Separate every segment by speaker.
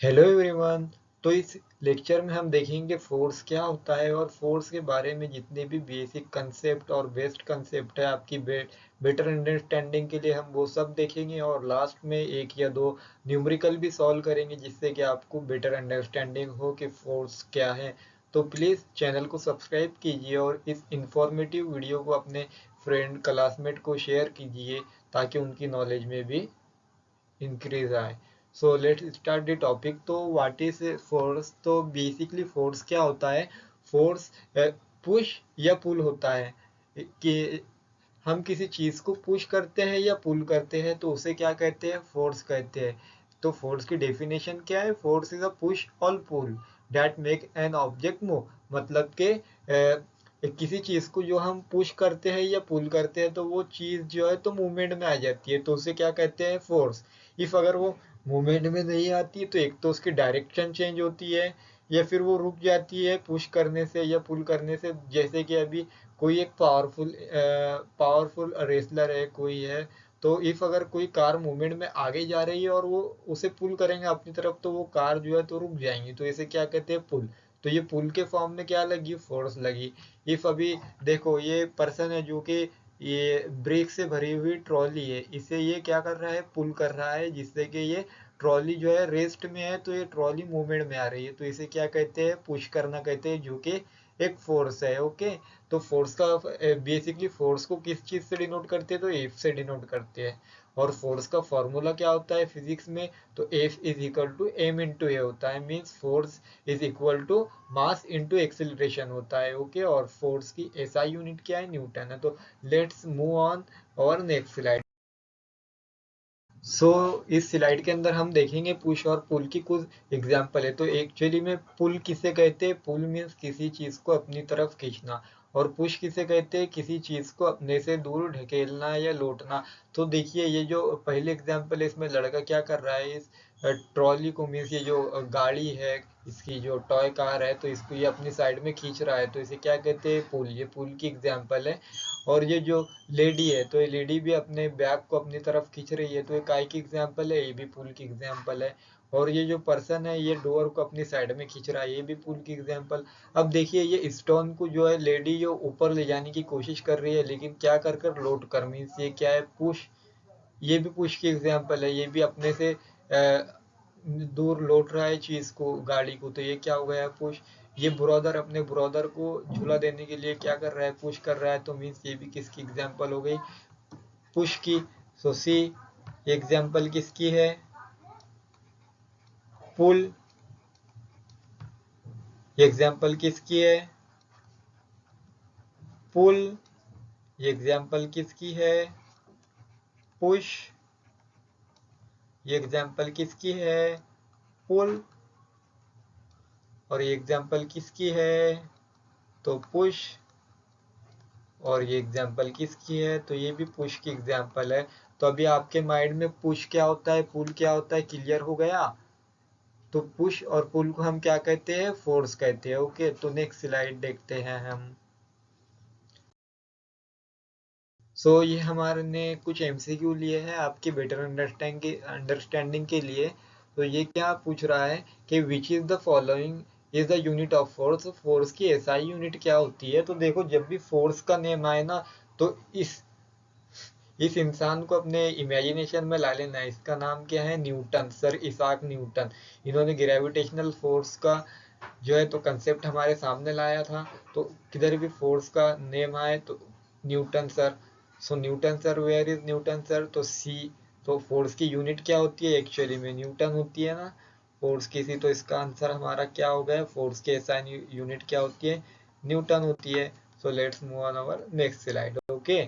Speaker 1: Hello everyone. तो इस lecture में हम देखेंगे फोर्स क्या होता है और फोर्स के बारे में जितने भी बेसिक कंसेप्ट और बेस्ट कंसेप्ट है आपकी बेटर अंडरस्टैंडिंग के लिए हम वो सब देखेंगे और लास्ट में एक या दो न्यूमेरिकल भी सॉल्व करेंगे जिससे कि आपको बेटर अंडरस्टैंडिंग हो कि फोर्स क्या है। तो प्लीज़ चैनल को सब्सक्राइब कीजिए और इस इंफॉर्मेटिव वीडियो को अपने फ्रेंड क्लासमेट को शेयर कीजिए ताकि उनकी नॉलेज में भी इंक्रीज आए। So let's start the topic. तो व्हाट इज फोर्स? तो बेसिकली फोर्स क्या होता है? फोर्स पुश या पुल होता है कि हम किसी चीज को पुश करते हैं या पुल करते हैं तो उसे क्या कहते हैं? फोर्स कहते हैं। तो फोर्स की डेफिनेशन क्या है? फोर्स इज अ पुश और pull that make an object move. मतलब कि किसी चीज को जो हम पुश करते हैं या पुल करते हैं तो वो चीज जो है तो मूवमेंट में आ जाती है तो उसे क्या कहते हैं? फोर्स। इफ अगर वो मूवमेंट में नहीं आती तो एक तो उसकी डायरेक्शन चेंज होती है या फिर वो रुक जाती है पुश करने से या पुल करने से। जैसे कि अभी कोई एक पावरफुल रेसलर है कोई है, तो इफ अगर कोई कार मूवमेंट में आगे जा रही है और वो उसे पुल करेंगे अपनी तरफ तो वो कार जो है तो रुक जाएंगी तो इसे क्या कहते हैं? पुल। तो ये पुल के फॉर्म में क्या लगी? फोर्स लगी। इफ अभी देखो ये पर्सन है जो कि ये ब्रेक से भरी हुई ट्रॉली है, इसे ये क्या कर रहा है? पुल कर रहा है जिससे कि ये ट्रॉली जो है रेस्ट में है तो ये ट्रॉली मूवमेंट में आ रही है तो इसे क्या कहते हैं? पुश करना कहते हैं जो कि एक फोर्स है। ओके। तो फोर्स का बेसिकली फोर्स को किस चीज से डिनोट करते हैं? तो एफ से डिनोट करते हैं। और फोर्स का फॉर्मूला क्या होता है फिजिक्स में? तो F is equal to M into A होता है। Means force is equal to mass into acceleration होता है। ओके। और फोर्स की एसआई यूनिट क्या है? न्यूटन है। तो लेट्स मूव ऑन और नेक्स्ट स्लाइड। इस स्लाइड के अंदर हम देखेंगे पुश और पुल की कुछ एग्जाम्पल है। तो एक्चुअली में पुल किसे कहते हैं? पुल मीन्स किसी चीज को अपनी तरफ खींचना। और पुश किसे कहते हैं? किसी चीज को अपने से दूर ढकेलना या लौटना। तो देखिए ये जो पहले एग्जाम्पल है इसमें लड़का क्या कर रहा है? इस ट्रॉली को, मीन्स ये जो गाड़ी है, इसकी जो टॉय कार है तो इसको ये अपनी साइड में खींच रहा है तो इसे क्या कहते हैं? पुल। ये पुल की एग्जाम्पल है। और ये जो लेडी है तो ये लेडी भी अपने बैग को अपनी तरफ खींच रही है तो ये काय की एग्जाम्पल है? ये भी पुल की एग्जाम्पल है। और ये जो पर्सन है ये डोर को अपनी साइड में खींच रहा है, ये भी पुल की एग्जाम्पल। अब देखिए ये स्टोन को जो है लेडी जो ऊपर ले जाने की कोशिश कर रही है लेकिन क्या कर कर? लोड कर। मीन्स ये क्या है? पुश। ये भी पुश की एग्जाम्पल है। ये भी अपने से दूर लौट रहा है चीज को, गाड़ी को, तो ये क्या हो गया? पुश। ये ब्रदर अपने ब्रदर को झूला देने के लिए क्या कर रहा है? पुश कर रहा है। तो मीन्स ये भी किसकी एग्जाम्पल हो गई? पुश की। सो सी एग्जाम्पल किसकी है? पुल। एग्जाम्पल किसकी है? पुल। एग्जाम्पल किसकी है? पुश। एग्जाम्पल किसकी है? पुल। और ये एग्जाम्पल किसकी है? तो पुश। और ये एग्जाम्पल किसकी है? तो ये भी पुश की एग्जाम्पल है। तो अभी आपके माइंड में पुश क्या होता है, पुल क्या होता है, क्लियर हो गया? तो पुश और पुल को हम क्या कहते हैं? फोर्स कहते हैं। ओके। तो नेक्स्ट स्लाइड देखते हैं हम। ये हमारे ने कुछ एमसीक्यू लिए हैं आपके बेटर अंडरस्टैंडिंग के लिए। तो ये क्या पूछ रहा है कि which is the following is the unit of force? Force की एसआई यूनिट क्या होती है? तो देखो जब भी फोर्स का नेम आए ना तो इस इंसान को अपने इमेजिनेशन में ला लेना है। इसका नाम क्या है? Newton, sir Isaac Newton. इन्होंने ग्रेविटेशनल फोर्स का जो है तो कंसेप्ट हमारे सामने लाया था। तो किधर भी फोर्स का नेम आए तो Newton sir. Newton sir, where is Newton sir? तो सी। तो फोर्स की यूनिट क्या होती है? एक्चुअली में न्यूटन होती है ना फोर्स की सी। तो इसका आंसर हमारा क्या हो गया? फोर्स की एसआई यूनिट क्या होती है? न्यूटन होती है। Let's move on our next slide. Okay.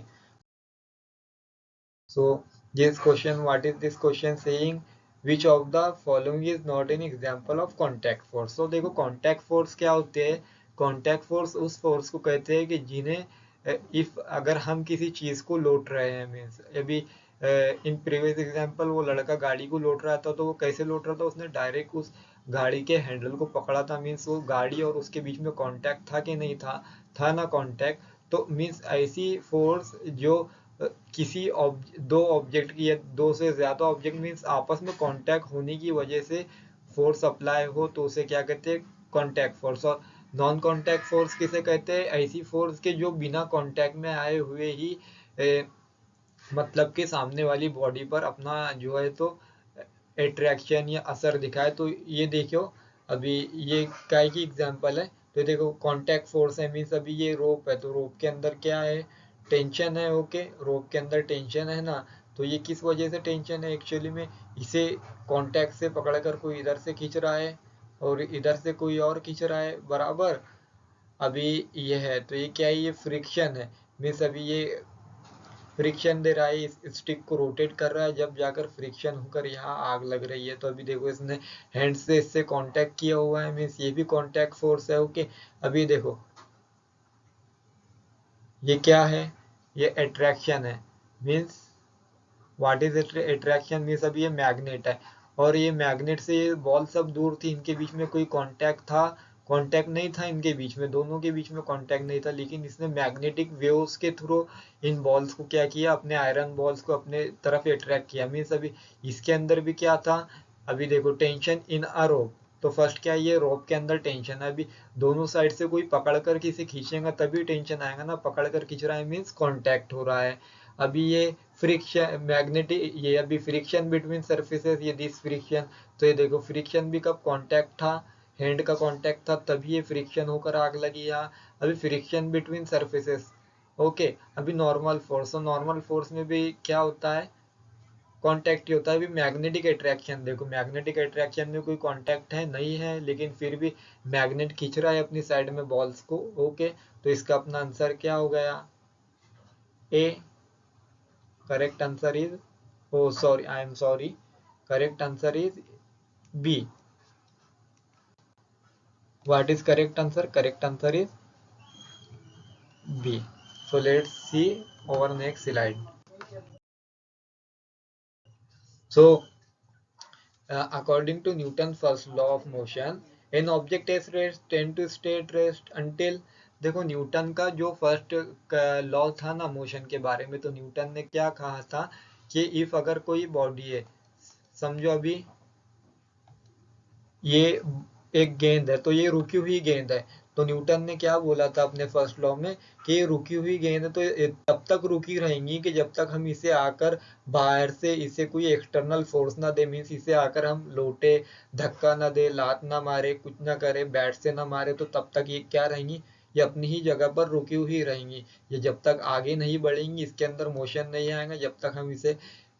Speaker 1: So this question, what is this question saying? Which of the following is not an example of contact force? तो देखो contact force क्या होते हैं? contact force उस force को कहते हैं कि जिन्हें if अगर हम किसी चीज को लौट रहे हैं, मीन्स अभी इन प्रीवियस एग्जांपल वो लड़का गाड़ी को लौट रहा था तो वो कैसे लौट रहा था? उसने डायरेक्ट उस गाड़ी के हैंडल को पकड़ा था। मीन्स वो गाड़ी और उसके बीच में कांटेक्ट था कि नहीं था? था ना कांटेक्ट। तो मीन्स ऐसी फोर्स जो किसी दो ऑब्जेक्ट की या दो से ज्यादा ऑब्जेक्ट मीन्स आपस में कांटेक्ट होने की वजह से फोर्स अप्लाई हो तो उसे क्या कहते हैं, कॉन्टैक्ट फोर्स। और नॉन कॉन्टैक्ट फोर्स किसे कहते हैं, ऐसी फोर्स के जो बिना कॉन्टैक्ट में आए हुए ही मतलब कि सामने वाली बॉडी पर अपना जो है तो अट्रैक्शन या असर दिखाए। तो ये देखो अभी ये काय की एग्जांपल है, तो देखो कांटेक्ट फोर्स है, मीन्स अभी ये रोप है, तो रोप के अंदर क्या है, टेंशन है। ओके, रोप के अंदर टेंशन है ना, तो ये किस वजह से टेंशन है, एक्चुअली में इसे कांटेक्ट से पकड़कर कोई इधर से खींच रहा है और इधर से कोई और खींच रहा है, बराबर। अभी ये है तो ये क्या है, ये फ्रिक्शन है, मीन्स अभी ये फ्रिक्शन दे रहा है, इस स्टिक को रोटेट कर रहा है, जब जाकर फ्रिक्शन होकर यहाँ आग लग रही है। तो अभी देखो इसने हैंड से इससे कांटेक्ट किया हुआ है, मीन्स ये भी कांटेक्ट फोर्स है। ओके, अभी देखो ये क्या है, ये अट्रैक्शन है, means what is attraction, means अभी ये मैग्नेट है और ये मैग्नेट से ये बॉल सब दूर थी, इनके बीच में कोई कांटेक्ट था, कांटेक्ट नहीं था इनके बीच में, दोनों के बीच में कांटेक्ट नहीं था, लेकिन इसने मैग्नेटिक वेव्स के थ्रू इन बॉल्स को क्या किया, अपने आयरन बॉल्स को अपने तरफ अट्रैक्ट किया। मीन्स अभी इसके अंदर भी क्या था, अभी देखो टेंशन इन अ रोप, तो फर्स्ट क्या है, ये रोप के अंदर टेंशन है, अभी दोनों साइड से कोई पकड़ कर किसी खींचेगा तभी टेंशन आएगा ना, पकड़ कर खींच रहा है मीन्स कांटेक्ट हो रहा है। अभी ये फ्रिक्शन मैग्नेटिक, ये अभी फ्रिक्शन बिटवीन सर्फेसेस, ये दिस फ्रिक्शन, तो ये देखो फ्रिक्शन भी कब, कांटेक्ट था, हैंड का कांटेक्ट था, तभी ये फ्रिक्शन होकर आग लगी यहाँ। अभी फ्रिक्शन बिटवीन सर्फेसेस। ओके, अभी नॉर्मल फोर्स, तो नॉर्मल फोर्स में भी क्या होता है, कांटेक्ट ही होता है। अभी मैग्नेटिक अट्रैक्शन देखो, मैग्नेटिक अट्रैक्शन में कोई कांटेक्ट है नहीं है, लेकिन फिर भी मैग्नेट खींच रहा है अपनी साइड में बॉल्स को। ओके, तो इसका अपना आंसर क्या हो गया, ए। Correct answer is, oh sorry, I am sorry. Correct answer is B. What is correct answer? Correct answer is B. So let's see our next slide. So according to Newton's first law of motion, an object at rest tend to stay at rest until, देखो Newton का जो first law था ना motion के बारे में, तो Newton ने क्या कहा था कि इफ अगर कोई बॉडी है, समझो अभी ये एक गेंद है, तो ये रुकी हुई गेंद है, तो न्यूटन ने क्या बोला था अपने फर्स्ट लॉ में कि ये रुकी हुई गेंद है, तो तब तक रुकी रहेंगी कि जब तक हम इसे आकर बाहर से इसे कोई एक्सटर्नल फोर्स ना दे, मीन्स इसे आकर हम लोटे, धक्का ना दे, लात ना मारे, कुछ ना करे, बैट से ना मारे, तो तब तक ये क्या रहेंगी, ये अपनी ही जगह पर रुकी हुई रहेंगी। ये जब तक आगे नहीं बढ़ेंगी, इसके अंदर मोशन नहीं आएगा, जब तक हम इसे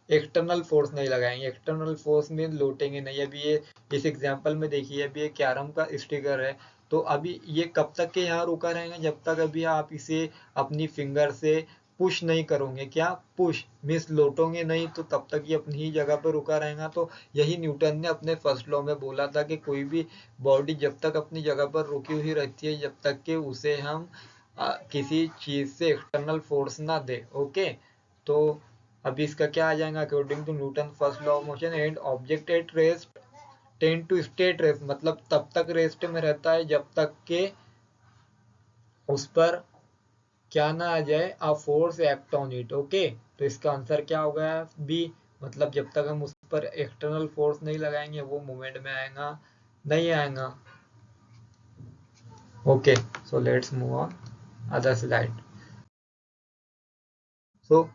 Speaker 1: एक्सटर्नल फोर्स नहीं लगाएंगे, एक्सटर्नल फोर्स में लौटेंगे नहीं। अभी ये इस एग्जांपल में देखिए, अभी ये कैरम का स्टिकर है, तो अभी ये कब तक के यहाँ रुका रहेगा, जब तक अभी आप इसे अपनी फिंगर से पुश नहीं करोगे, क्या पुश मीन्स लौटोगे नहीं, तो तब तक ये अपनी ही जगह पर रुका रहेगा। तो यही न्यूटन ने अपने फर्स्ट लॉ में बोला था कि कोई भी बॉडी जब तक अपनी जगह पर रुकी हुई रहती है, जब तक कि उसे हम किसी चीज से एक्सटर्नल फोर्स ना दे। ओके, तो अभी इसका क्या आ जाएगा, according to Newton first law of motion, and object at rest tend to stay at rest, मतलब तब तक रेस्ट में रहता है जब तक के उस पर क्या ना आ जाए, a force act on it. Okay, तो इसका आंसर क्या हो गया, बी, मतलब जब तक हम उस पर एक्सटर्नल फोर्स नहीं लगाएंगे वो मूवमेंट में आएगा नहीं आएगा। Okay, so let's move on other slide. So,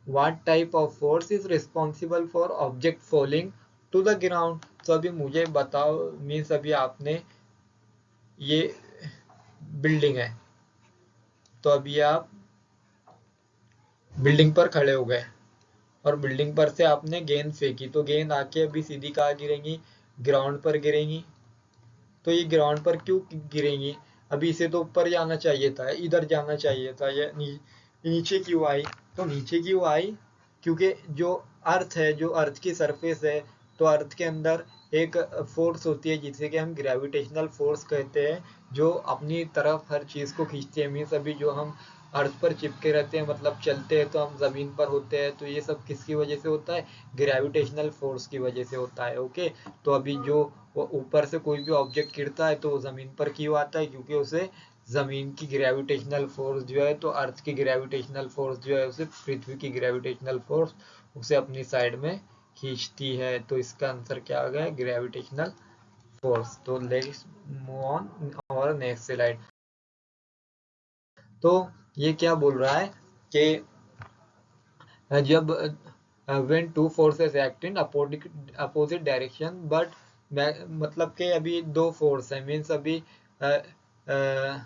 Speaker 1: what type of force is responsible for object falling to the ground? तो अभी मुझे बताओ, मीन्स अभी आपने ये बिल्डिंग है, तो अभी आप बिल्डिंग पर खड़े हो गए और बिल्डिंग पर से आपने गेंद फेंकी, तो गेंद आके अभी सीधी कहाँ गिरेंगी, ग्राउंड पर गिरेंगी। तो ये ग्राउंड पर क्यों गिरेंगी, अभी इसे तो ऊपर जाना चाहिए था, इधर जाना चाहिए था, या नीचे क्यों आई, तो नीचे क्यों आई, क्योंकि जो अर्थ है, जो अर्थ की सरफेस है, तो अर्थ के अंदर एक फोर्स होती है जिसे कि हम ग्रेविटेशनल फोर्स कहते हैं, जो अपनी तरफ हर चीज को खींचती है। मीन्स अभी जो हम अर्थ पर चिपके रहते हैं, मतलब चलते हैं तो हम जमीन पर होते हैं, तो ये सब किसकी वजह से होता है, ग्रेविटेशनल फोर्स की वजह से होता है। ओके, तो अभी जो वो ऊपर से कोई भी ऑब्जेक्ट गिरता है तो वो जमीन पर क्यों आता है, क्योंकि उसे जमीन की ग्रेविटेशनल फोर्स जो है, तो अर्थ की ग्रेविटेशनल फोर्स जो है, उसे पृथ्वी की ग्रेविटेशनल फोर्स उसे अपनी साइड में खींचती है। तो इसका आंसर क्या आ गया, ग्रेविटेशनल फोर्स। तो लेट्स मूव ऑन और नेक्स्ट स्लाइड। तो ये क्या बोल रहा है कि जब when two forces act in opposite direction but मतलब कि अभी दो फोर्स है, मीन्स अभी अ, अ,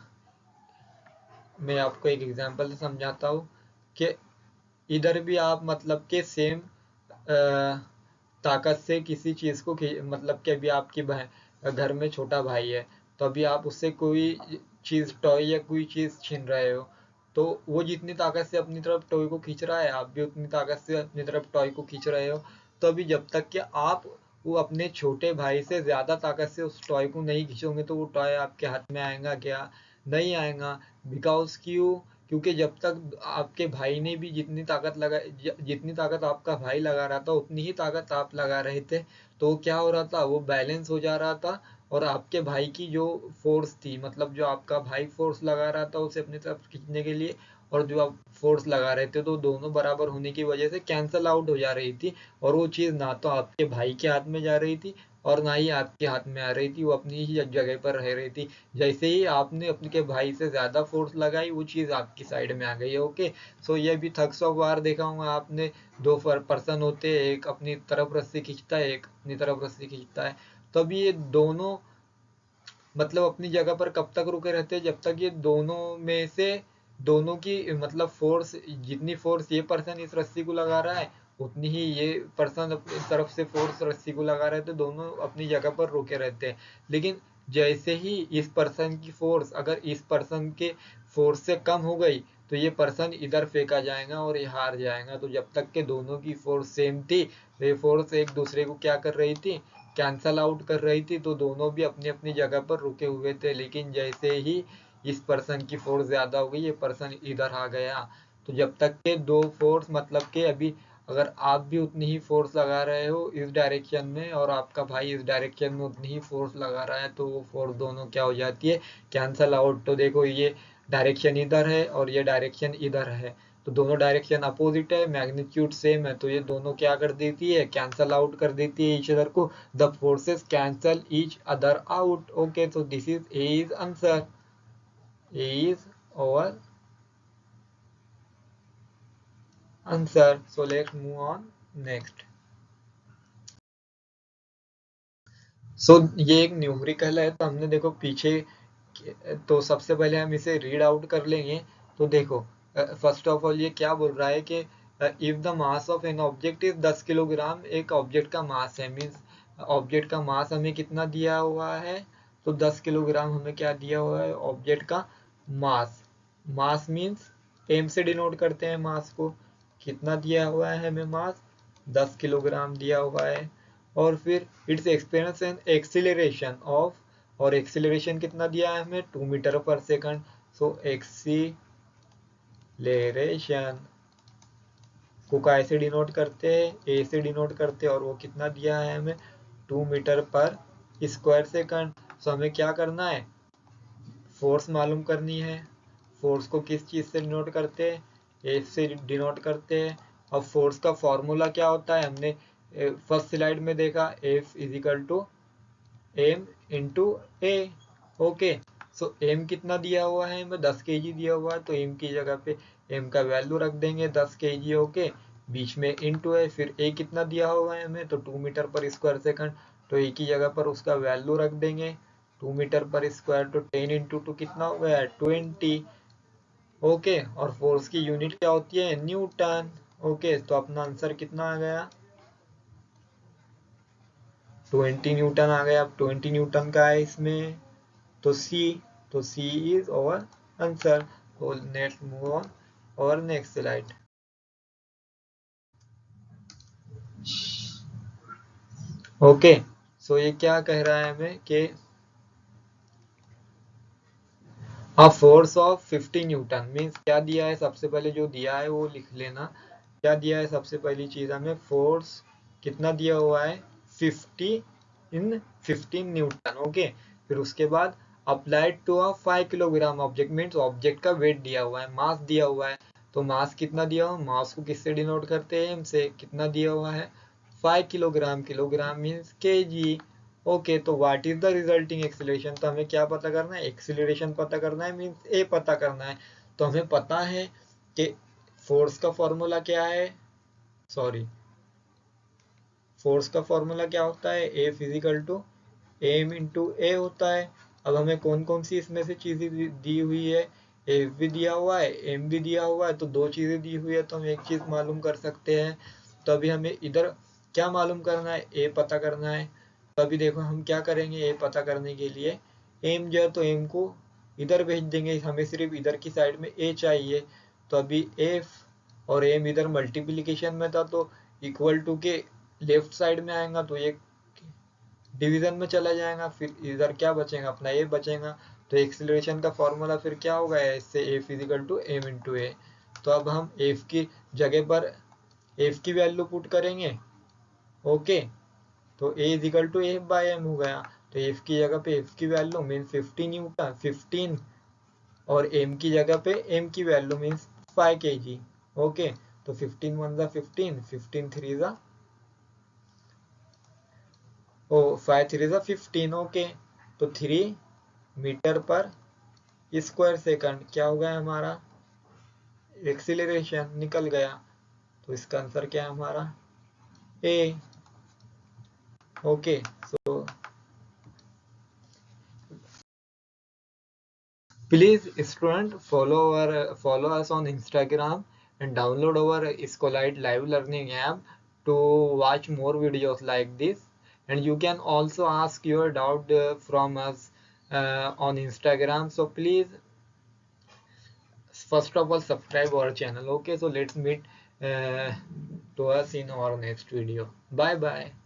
Speaker 1: मैं आपको एक एग्जांपल से समझाता हूँ कि इधर भी आप मतलब के सेम ताकत से किसी चीज को मतलब कि अभी आपकी घर में छोटा भाई है, तो अभी आप उससे कोई चीज टॉय या कोई चीज छीन रहे हो, तो वो जितनी ताकत से अपनी तरफ टॉय को खींच रहा है, आप भी उतनी ताकत से अपनी तरफ टॉय को खींच रहे हो। तो अभी जब तक कि आप वो अपने छोटे भाई से ज्यादा ताकत से उस टॉय को नहीं खींचोगे, तो वो टॉय आपके हाथ में आएगा क्या? नहीं आएगा। बिकॉज क्यों? क्योंकि जब तक आपके भाई ने भी जितनी ताकत आपका भाई लगा रहा था, उतनी ही ताकत आप लगा रहे थे, तो क्या हो रहा था, वो बैलेंस हो जा रहा था। और आपके भाई की जो फोर्स थी, मतलब जो आपका भाई फोर्स लगा रहा था उसे अपनी तरफ खींचने के लिए, और जो आप फोर्स लगा रहे थे, तो दोनों बराबर होने की वजह से कैंसल आउट हो जा रही थी। और वो चीज ना तो आपके भाई के हाथ में जा रही थी और ना ही आपके हाथ में आ रही थी, वो अपनी ही जगह पर रह रही थी। जैसे ही आपने अपने के भाई से ज्यादा फोर्स लगाई, वो चीज आपकी साइड में आ गई है। ओके। सो ये भी थग्स ऑफ वार देखा होगा आपने। दो पर्सन होते हैं, एक अपनी तरफ रस्सी खींचता है, एक अपनी तरफ रस्सी खींचता है। तो अभी ये दोनों मतलब अपनी जगह पर कब तक रुके रहते हैं, जब तक ये दोनों में से दोनों की मतलब फोर्स, जितनी फोर्स ये पर्सन इस रस्सी को लगा रहा है, उतनी ही ये पर्सन अपनी तरफ से फोर्स रस्सी को लगा रहे थे, दोनों अपनी जगह पर रुके रहते हैं। लेकिन जैसे ही इस पर्सन की फोर्स अगर इस पर्सन के फोर्स से कम हो गई, तो ये पर्सन इधर फेंका जाएगा और ये हार जाएगा। तो जब तक के दोनों की फोर्स सेम थी, तो ये फोर्स एक दूसरे को क्या कर रही थी, कैंसल आउट कर रही थी, तो दोनों भी अपनी अपनी जगह पर रुके हुए थे। लेकिन जैसे ही इस पर्सन की फोर्स ज्यादा हो गई, ये पर्सन इधर आ गया। तो जब तक के दो फोर्स मतलब के अभी अगर आप भी उतनी ही फोर्स लगा रहे हो इस डायरेक्शन में, और आपका भाई इस डायरेक्शन में उतनी ही फोर्स लगा रहा है, तो वो फोर्स दोनों क्या हो जाती है, कैंसल आउट। तो देखो ये डायरेक्शन इधर है और ये डायरेक्शन इधर है, तो दोनों डायरेक्शन अपोजिट है, मैग्नीट्यूड सेम है, तो ये दोनों क्या कर देती है, कैंसल आउट कर देती है ईच अदर को। The forces cancel each other out. Okay, तो this is A is answer, A is our answer. So let's move on next. सो ये एक न्यूमेरिकल है, तो हमने देखो पीछे, तो सबसे पहले हम इसे रीड आउट कर लेंगे। तो देखो फर्स्ट ऑफ ऑल ये क्या बोल रहा है कि if the mass of an object is 10 kilogram, एक ऑब्जेक्ट का मास है, मीन्स ऑब्जेक्ट का मास हमें कितना दिया हुआ है, तो 10 किलोग्राम हमें क्या दिया हुआ है, ऑब्जेक्ट का मास। मास मीन्स एम से डिनोट करते हैं मास को। कितना दिया हुआ है हमें मास, 10 किलोग्राम दिया हुआ है। और फिर it's experience and acceleration of, और एक्सीलरेशन कितना दिया है हमें, 2 मीटर पर सेकंड। सो एक्सीलरेशन को काय से डिनोट करते हैं, ए से डिनोट करते हैं, और वो कितना दिया है हमें, 2 मीटर पर स्क्वायर सेकंड। सो हमें क्या करना है, फोर्स मालूम करनी है। फोर्स को किस चीज से डिनोट करते हैं, एफ से डिनोट करते हैं। अब फोर्स का फॉर्मूला क्या होता है, हमने फर्स्ट स्लाइड में देखा, F is equal to M into A. Okay. So M कितना दिया हुआ है हमें, 10 केजी दिया हुआ है, तो एम की जगह पे एम का वैल्यू रख देंगे 10 केजी। ओके, बीच में इंटू है, फिर ए कितना दिया हुआ है हमें, तो 2 मीटर पर स्क्वायर सेकंड, तो ए की जगह पर उसका वैल्यू रख देंगे 2 मीटर पर स्क्वायर। तो 10 इंटू 2 कितना हो गया, 20। ओके, और फोर्स की यूनिट क्या होती है, न्यूटन। ओके, तो अपना आंसर कितना आ गया, 20 न्यूटन आ गया। अब 20 न्यूटन का है इसमें, तो सी, तो सी इज our आंसर। तो नेक्स्ट मूव ऑन और नेक्स्ट स्लाइड। ओके, सो ये क्या कह रहा है हमें कि a force of 50 Newton, means क्या दिया है, सबसे पहले जो दिया है वो लिख लेना। क्या दिया है, सबसे पहली चीज हमें फोर्स कितना दिया हुआ है, 50 इन 15 न्यूटन। ओके, फिर उसके बाद applied to a 5 kilogram object, means object का वेट दिया हुआ है, मास दिया हुआ है। तो मास कितना दिया हुआ, मास को किससे डिनोट करते हैं, एम से। कितना दिया हुआ है, 5 kilogram, kilogram means KG. Okay, तो what is the resulting acceleration, तो हमें क्या पता करना है, एक्सीलरेशन पता करना है, मीन्स ए पता करना है। तो हमें पता है कि फोर्स का फॉर्मूला क्या है, सॉरी, फोर्स का फॉर्मूला क्या होता है, A is equal to M into A होता है। अब हमें कौन कौन सी इसमें से चीजें दी हुई है, एफ भी दिया हुआ है, एम भी दिया हुआ है, तो दो चीजें दी हुई है, तो हम एक चीज मालूम कर सकते हैं। तो अभी हमें इधर क्या मालूम करना है, ए पता करना है। तो अभी देखो हम क्या करेंगे, ए पता करने के लिए एम जो है तो एम को इधर भेज देंगे, हमें सिर्फ इधर की साइड में ए चाहिए। तो अभी एफ और एम इधर मल्टीप्लीकेशन में था, तो इक्वल टू के लेफ्ट साइड में आएगा, तो ये डिवीजन में चला जाएगा, फिर इधर क्या बचेगा, अपना ए बचेगा। तो एक्सीलरेशन का फॉर्मूला फिर क्या होगा, इससे A is equal to M into A. तो अब हम एफ की जगह पर एफ की वैल्यू पुट करेंगे। ओके, तो A is equal to F by M हो गया। तो एफ की जगह पे एफ की वैल्यू मीन 15 न्यूटन 15, और एम की जगह पे एम की वैल्यू मीन्स 5 kg। ओके, तो 15 वन जा 15, 15 थ्री जा ओ 5 थ्री जा 15। ओके, तो 3 मीटर पर स्क्वायर सेकंड क्या हो गया हमारा, एक्सीलरेशन निकल गया। तो इसका आंसर क्या है हमारा, A. Okay, so please student follow us on Instagram and download our Escolite live learning app to watch more videos like this. And you can also ask your doubt from us on Instagram. So please, first of all, subscribe our channel. Okay, so let's meet to us in our next video. Bye bye.